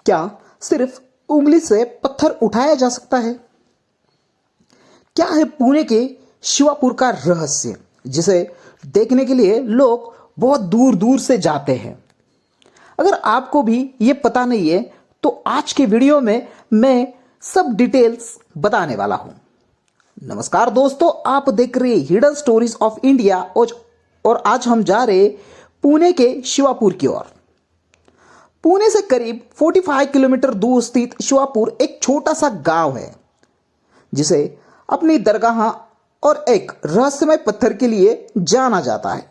क्या सिर्फ उंगली से पत्थर उठाया जा सकता है? क्या है पुणे के शिवापुर का रहस्य, जिसे देखने के लिए लोग बहुत दूर दूर से जाते हैं? अगर आपको भी ये पता नहीं है तो आज के वीडियो में मैं सब डिटेल्स बताने वाला हूं। नमस्कार दोस्तों, आप देख रहे हैं हिडन स्टोरीज ऑफ इंडिया और आज हम जा रहे पुणे के शिवापुर की ओर। पुणे से करीब 45 किलोमीटर दूर स्थित शिवापुर एक छोटा सा गांव है, जिसे अपनी दरगाह और एक रहस्यमय पत्थर के लिए जाना जाता है।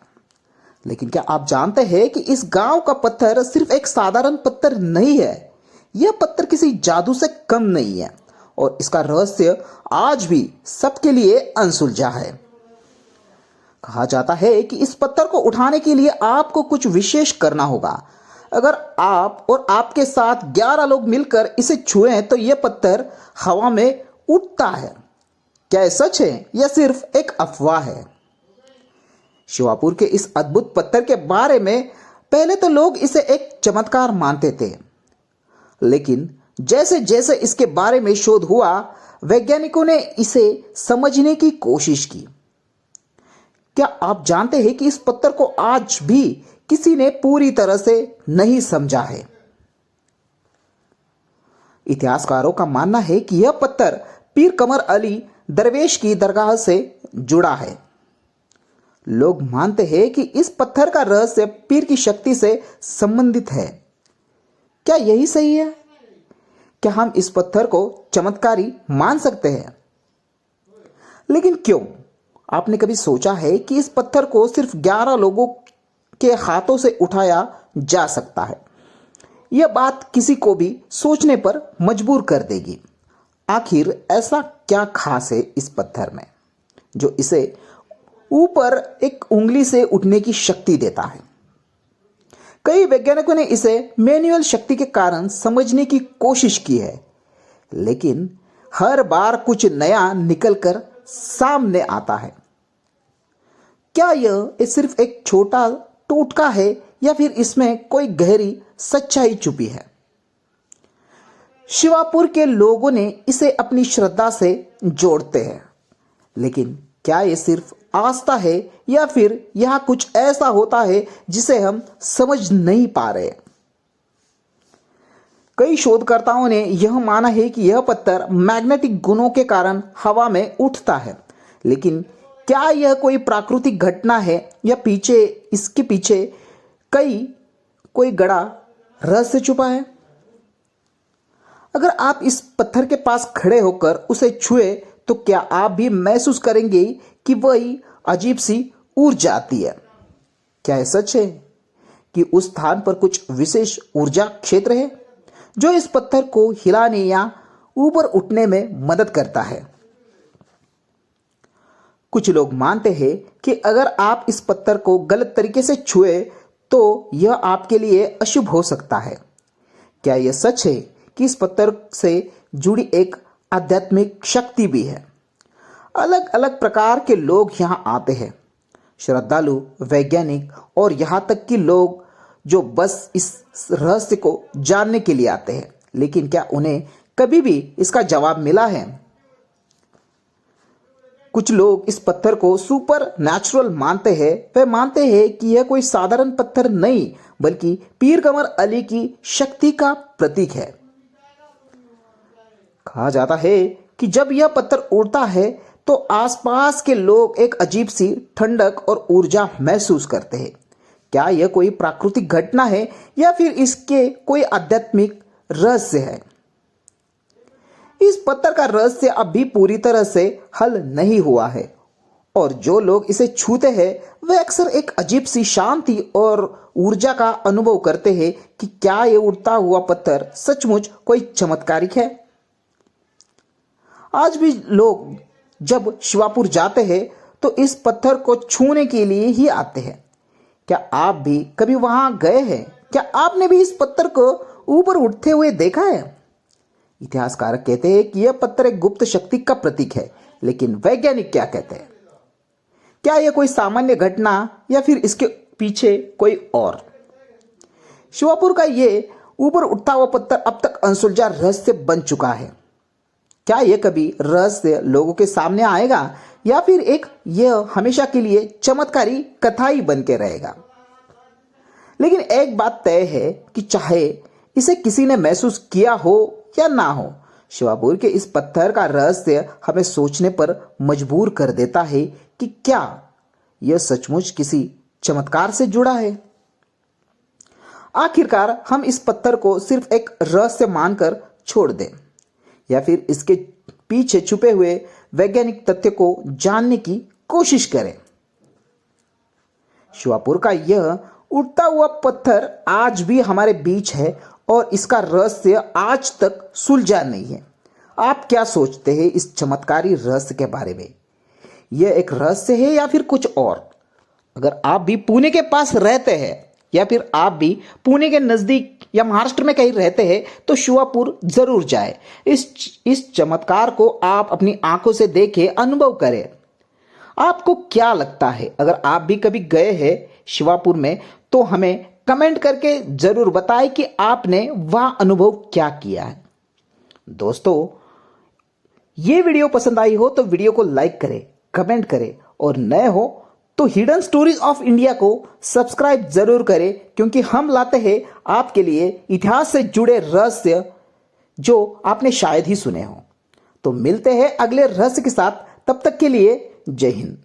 लेकिन क्या आप जानते हैं कि इस गांव का पत्थर सिर्फ एक साधारण पत्थर नहीं है? यह पत्थर किसी जादू से कम नहीं है और इसका रहस्य आज भी सबके लिए अनसुलझा है। कहा जाता है कि इस पत्थर को उठाने के लिए आपको कुछ विशेष करना होगा। अगर आप और आपके साथ 11 लोग मिलकर इसे छुएं तो यह पत्थर हवा में उड़ता है। क्या यह सच है या सिर्फ एक अफवाह है? शिवापुर के इस अद्भुत पत्थर के बारे में पहले तो लोग इसे एक चमत्कार मानते थे, लेकिन जैसे जैसे इसके बारे में शोध हुआ, वैज्ञानिकों ने इसे समझने की कोशिश की। क्या आप जानते हैं कि इस पत्थर को आज भी किसी ने पूरी तरह से नहीं समझा है? इतिहासकारों का मानना है कि यह पत्थर पीर कमर अली दरवेश की दरगाह से जुड़ा है। लोग मानते हैं कि इस पत्थर का रहस्य पीर की शक्ति से संबंधित है। क्या यही सही है? क्या हम इस पत्थर को चमत्कारी मान सकते हैं? लेकिन क्यों? आपने कभी सोचा है कि इस पत्थर को सिर्फ 11 लोगों के हाथों से उठाया जा सकता है? यह बात किसी को भी सोचने पर मजबूर कर देगी। आखिर ऐसा क्या खास है इस पत्थर में जो इसे ऊपर एक उंगली से उठने की शक्ति देता है? कई वैज्ञानिकों ने इसे मैनुअल शक्ति के कारण समझने की कोशिश की है, लेकिन हर बार कुछ नया निकलकर सामने आता है। क्या यह सिर्फ एक छोटा टोटका है या फिर इसमें कोई गहरी सच्चाई छुपी है? शिवापुर के लोगों ने इसे अपनी श्रद्धा से जोड़ते हैं, लेकिन क्या यह सिर्फ आस्था है या फिर यह कुछ ऐसा होता है जिसे हम समझ नहीं पा रहे? कई शोधकर्ताओं ने यह माना है कि यह पत्थर मैग्नेटिक गुणों के कारण हवा में उठता है, लेकिन क्या यह कोई प्राकृतिक घटना है या इसके पीछे कोई गड़ा रहस्य छुपा है? अगर आप इस पत्थर के पास खड़े होकर उसे छुए तो क्या आप भी महसूस करेंगे कि वही अजीब सी ऊर्जा आती है? क्या यह सच है कि उस स्थान पर कुछ विशेष ऊर्जा क्षेत्र है जो इस पत्थर को हिलाने या ऊपर उठने में मदद करता है? कुछ लोग मानते हैं कि अगर आप इस पत्थर को गलत तरीके से छुए तो यह आपके लिए अशुभ हो सकता है। क्या यह सच है कि इस पत्थर से जुड़ी एक आध्यात्मिक शक्ति भी है? अलग अलग प्रकार के लोग यहां आते हैं, श्रद्धालु, वैज्ञानिक और यहां तक कि लोग जो बस इस रहस्य को जानने के लिए आते हैं। लेकिन क्या उन्हें कभी भी इसका जवाब मिला है? कुछ लोग इस पत्थर को सुपर नेचुरल मानते हैं। वे मानते हैं कि यह कोई साधारण पत्थर नहीं बल्कि पीर कमर अली की शक्ति का प्रतीक है। कहा जाता है कि जब यह पत्थर उड़ता है तो आसपास के लोग एक अजीब सी ठंडक और ऊर्जा महसूस करते हैं। क्या यह कोई प्राकृतिक घटना है या फिर इसके कोई आध्यात्मिक रहस्य है? इस पत्थर का रहस्य अब भी पूरी तरह से हल नहीं हुआ है और जो लोग इसे छूते हैं वे अक्सर एक अजीब सी शांति और ऊर्जा का अनुभव करते हैं कि क्या यह उड़ता हुआ पत्थर सचमुच कोई चमत्कारिक है? आज भी लोग जब शिवापुर जाते हैं तो इस पत्थर को छूने के लिए ही आते हैं। क्या आप भी कभी वहां गए हैं? क्या आपने भी इस पत्थर को ऊपर उठते हुए देखा है? इतिहासकार कहते हैं कि यह पत्थर एक गुप्त शक्ति का प्रतीक है, लेकिन वैज्ञानिक क्या कहते हैं? क्या यह कोई सामान्य घटना या फिर इसके पीछे कोई और? शिवापुर का ये ऊपर उठता हुआ पत्थर अब तक अनसुलझा रहस्य बन चुका है। क्या यह कभी रहस्य लोगों के सामने आएगा या फिर यह हमेशा के लिए चमत्कारी कथा ही बन के रहेगा? लेकिन एक बात तय है कि चाहे इसे किसी ने महसूस किया हो या ना हो, शिवापुर के इस पत्थर का रहस्य हमें सोचने पर मजबूर कर देता है कि क्या यह सचमुच किसी चमत्कार से जुड़ा है। आखिरकार हम इस पत्थर को सिर्फ एक रहस्य मानकर छोड़ दें या फिर इसके पीछे छुपे हुए वैज्ञानिक तथ्य को जानने की कोशिश करें। शिवापुर का यह उड़ता हुआ पत्थर आज भी हमारे बीच है और इसका रहस्य आज तक सुलझा नहीं है। आप क्या सोचते हैं इस चमत्कारी रहस्य के बारे में? यह एक रहस्य है या फिर कुछ और? अगर आप भी पुणे के पास रहते हैं या फिर आप भी पुणे के नज़दीक या महाराष्ट्र में कहीं रहते हैं तो शिवापुर जरूर जाए। इस चमत्कार को आप अपनी आंखों से देखें, अनुभव करें। आपको क्या लगता है? अगर आप भी कभी गए हैं शिवापुर में तो हमें कमेंट करके जरूर बताएं कि आपने वह अनुभव क्या किया है। दोस्तों, ये वीडियो पसंद आई हो तो वीडियो को लाइक करें, कमेंट करें और नए हो तो हिडन स्टोरीज ऑफ इंडिया को सब्सक्राइब जरूर करें, क्योंकि हम लाते हैं आपके लिए इतिहास से जुड़े रहस्य जो आपने शायद ही सुने हो। तो मिलते हैं अगले रहस्य के साथ, तब तक के लिए जय हिंद।